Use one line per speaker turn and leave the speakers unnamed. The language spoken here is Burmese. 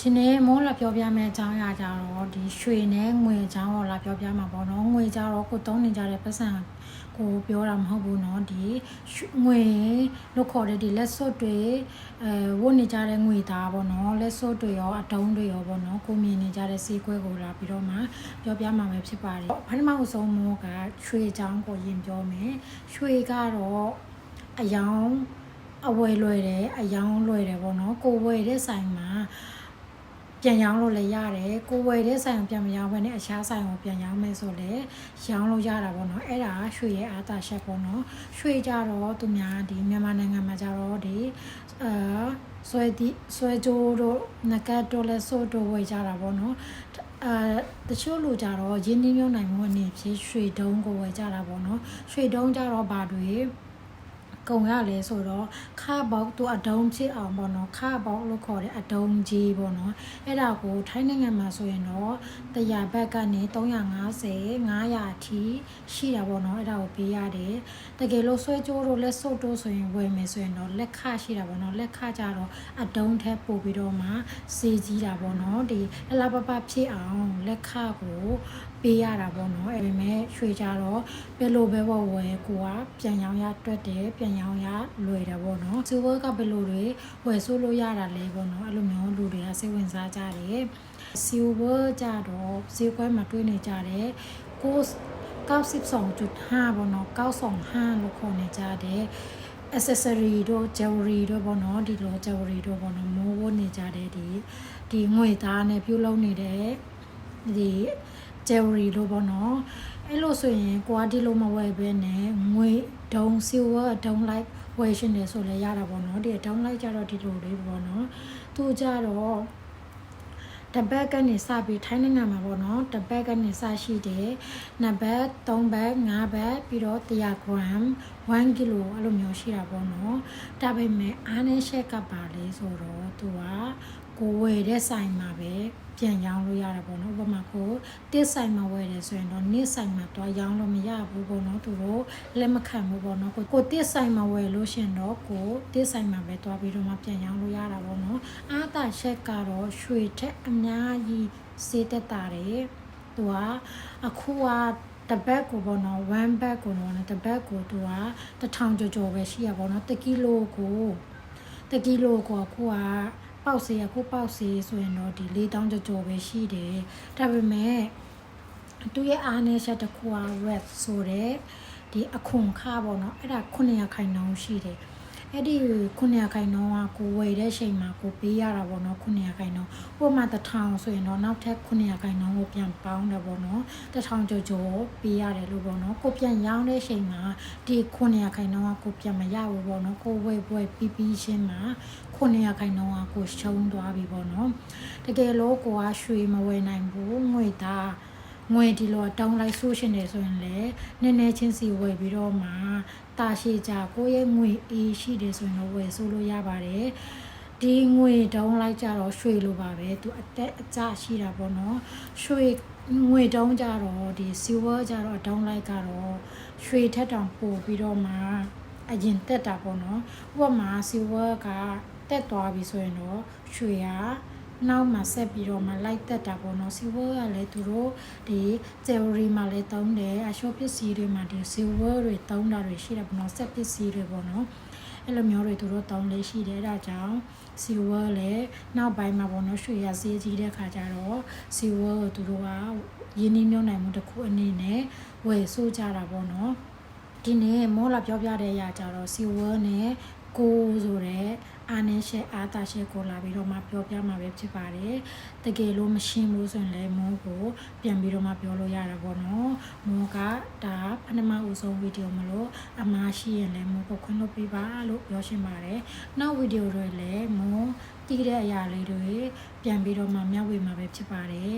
ဒီနေ့မိုးလာပြောပြမယ့်အကြောင်းအရာကြတော့ဒီရွှေနဲ့ငွေအကြောင်းကိုလာပြောပြမှာပေါ့နော်ငွေကြတော့ကိုသုံးနေကြတဲ့ပတ်စံကိုပြောတာမဟုတ်ဘူးเนาะဒီငွေလို့ခေါ်တဲ့ဒီလက်စွပ်တွေဝတ်နေကြတဲ့ငွေသားပေါ့နော်လက်စွပ်တွေရောအတုံးတွေရောပေါ့နော်ကိုမြင်နေကြတဲ့ဈေးကွက်ကိုလာပြီးတော့မှပြောပြမှာပဲဖြစ်ပါတယ်ပထမဆုံးမိုးကရွှေအကြောင်းကိုယင်ပြောမယ်ရွှေကတော့အယောင်အဝယ်လွယ်တယ်အယောင်လွယ်တယ်ပေါ့နော်ကိုဝယ်တဲ့ဆိုင်မှာပြန်ရောင်းလို့လည်းရတယ်ကိုဝယ်တဲ့ဆိုင်ကိုပြန်မရောင်းဘဲနဲ့အခြားဆိုင်ကိုပြန်ရောင်းမယ်ဆိုလည်းရောင်းလို့ရတာပေါ့နော်အဲ့ဒါရွှေရဲ့အားသာချက်ပေါ့နော်ရွှေကြတော့သူများဒီမြန်မာနိုင်ငံမှာကြတော့ဒီဆွဲကြိုးတို့နဂတ်တို့လည်းစိုးတို့ဝယ်ကြတာပေါ့နော်တချို့လူကြတော့ရင်းနှီးမြှုပ်နှံမှုအနေဖြင့်ရွှေတုံးကိုဝယ်ကြတာပေါ့နော်ရွှေတုံးကြတော့ဘာတွေကုန်ရလဲဆိုတော့ခါပေါက်သူအတုံးဖြစ်အောင်ပေါ့နော်ခါပေါက်လို့ခေါ်တဲ့အတုံးကြီးပေါ့နော်အဲ့ဒါကိုထိုင်းနိုင်ငံမှာဆိုရင်တော့100ဘတ်ကနေ350 900အထိရှိတာပေါ့နော်အဲ့ဒါကိုပေးရတယ်တကယ်လို့ဆွဲကြိုးတို့လက်စုပ်တို့ဆိုရင်ဝယ်မယ်ဆိုရင်တော့လက်ခရှိတာပေါ့နော်လက်ခကြတော့အတုံးထက်ပို့ပြီးတော့မှစေးကြီးတာပေါ့နော်ဒီလပပဖြစ်အောင်လက်ခကိုပေးရတာပေါ့နော်အဲ့ဒါပေမဲ့ရွှေကြတော့ဘယ်လိုပဲဝယ်ကိုကပြန်ရောင်းရတွက်တယ်ပြန်ရောင်းရလွယ်တယ်ပေါ့နော်စီဝါကဘယ်လိုတွေဝယ်ဆိုးလို့ရတာလဲပေါ့နော်အဲ့လိုမျိုးလူတွေကစိတ်ဝင်စားကြတယ်စီဝါကြတော့ဈေးကွက်မှာတွေ့နေကြတယ်92.5ပေါ့နော်925လို့ခေါ်နေကြတယ် accessory တို့ jewelry တို့ပေါ့နော်ဒီလို jewelry တို့ပေါ့နော်မိုးဝတ်နေကြတယ်ဒီငွေသားနဲ့ပြုလုပ်နေတဲ့ဒီ jewelry လို့ပေါ့နော်အဲ့လိုဆိုရင်ကိုကဒီလိုမဝယ်ဘဲနဲ့ငွေဒုံ silver ဒုံ like ဝယ်ရှင်တယ်ဆိုလည်းရတာပေါ့နော်ဒီဒုံ like ကြတော့ဒီလိုလေးပေါ့နော်သူကြတော့တပတ်ကနေစပြီးထိုင်းနိုင်ငံမှာပေါ့နော်တပတ်ကနေစရှိတယ်နှစ်ပတ်3ပတ်5ပတ်ပြီးတော့100 gram 1 kilo အဲ့လိုမျိုးရှိတာပေါ့နော်ဒါပေမဲ့အားနဲ့ရှက်ကပါလေဆိုတော့သူကကိုဝယ်တဲ့ဆိုင်မှာပဲပြန်ရောင်းလို့ရတာပေါ့နော်ဥပမာကိုတစ်ဆိုင်မှာဝယ်တယ်ဆိုရင်တော့နေ့ဆိုင်မှာတော့ရောင်းလို့မရဘူးပေါ့နော်သူတို့လက်မခံဘူးပေါ့နော်ကိုတစ်ဆိုင်မှာဝယ်လို့ရှင်တော့ကိုတစ်ဆိုင်မှာပဲတွားပြီးတော့မှပြန်ရောင်းလို့ရတာပေါ့နော်အားသာချက်ကတော့ရွှေထက်အများကြီးစေးတက်တာတယ်သူကအခုကတပတ်ကိုပေါ့နော်1ဘတ်ကိုတော့တပတ်ကိုသူက1000ကျော်ပဲရှိရပေါ့နော်1ကီလိုကိုအခုကပေါက်စေအခုပေါက်စေဆိုရင်တော့ဒီ4000ကျော်ပဲရှိတယ်ဒါပေမဲ့သူရဲ့အားနည်းချက်တစ်ခုက red ဆိုတဲ့ဒီအခွန်ခါပေါ့နော်အဲ့ဒါ900ခိုင်နှုန်းရှိတယ်အဲ့ဒီ900ခိုင်နှုန်းကကိုဝယ်တဲ့ချိန်မှာကိုပေးရတာပေါ့နော်900ခိုင်နှုန်းဥပမာ1000ဆိုရင်တော့နောက်ထပ်900ခိုင်နှုန်းကိုပြန်ပေါင်းတယ်ပေါ့နော်1000ကျော်ပေးရတယ်လို့ပေါ့နော်ကိုပြန်ရောင်းတဲ့ချိန်မှာဒီ900ခိုင်နှုန်းကကိုပြန်မရဘူးပေါ့နော်ကိုဝယ်ပြီးချင်းမှာ900ခိုင်နှုန်းကကိုရှုံးသွားပြီပေါ့နော်တကယ်လို့ကိုကရွှေမဝယ်နိုင်ဘူးငွေဒီလိုတောင်းလိုက်ဆိုရှင်နေဆိုရင်လည်းနည်းနည်းချင်းစီဝယ်ပြီးတော့မှတာရှိကြကိုရဲ့ငွေအေးရှိတယ်ဆိုရင်တော့ဝယ်ဆိုလို့ရပါတယ်ဒီငွေတောင်းလိုက်ကြတော့ရွှေလိုပါပဲသူအတက်အကျရှိတာပေါ့နော်ရွှေငွေတောင်းကြတော့ဒီ silver ကြတော့တောင်းလိုက်ကတော့ရွှေထက်တောင်ပိုပြီးတော့မှအရင်တက်တာပေါ့နော်ဥပမာ silver ကတက်သွားပြီဆိုရင်တော့ရွှေကနောက်မှာဆက်ပြီးတော့မှလိုက်တက်တာပေါ့နော် silver ကလည်းသူတို့ဒီ jewelry မှာလည်းသုံးတယ်အရှော့ပစ္စည်းတွေမှာဒီ silver တွေသုံးတာတွေရှိတယ်ပေါ့နော်ဆက်ပစ္စည်းတွေပေါ့နော်အဲ့လိုမျိုးတွေသူတို့သုံးလေးရှိတယ်ဒါကြောင့် silver လည်းနောက်ပိုင်းမှာပေါ့နော်ရွှေရဈေးကြီးတဲ့ခါကျတော့ silver ကိုသူတို့ကရင်းနှီးမြှုပ်နှံမှုတစ်ခုအနေနဲ့ဝယ်ဆိုးကြတာပေါ့နော်ဒီနေ့မောလာပြောပြတဲ့အရာကြတော့ silver နဲ့ကိုဆိုတဲ့အားနည်းချက်အားသာချက်ကိုလာပြီးတော့မှပြောပြမှာပဲဖြစ်ပါတယ်တကယ်လို့မရှင်းဘူးဆိုရင်လည်းမိုးကိုပြန်ပြီးတော့မှပြောလို့ရတာပေါ့နော်မိုးကဒါပထမဦးဆုံးဗီဒီယိုမလို့အမှားရှိရင်လည်းမိုးကိုခွင့်လွှတ်ပေးပါလို့ပြောရှင်းပါတယ်နောက်ဗီဒီယိုတွေလည်းမိုးတည်တဲ့အရာလေးတွေပြန်ပြီးတော့မှမျှဝေမှာပဲဖြစ်ပါတယ်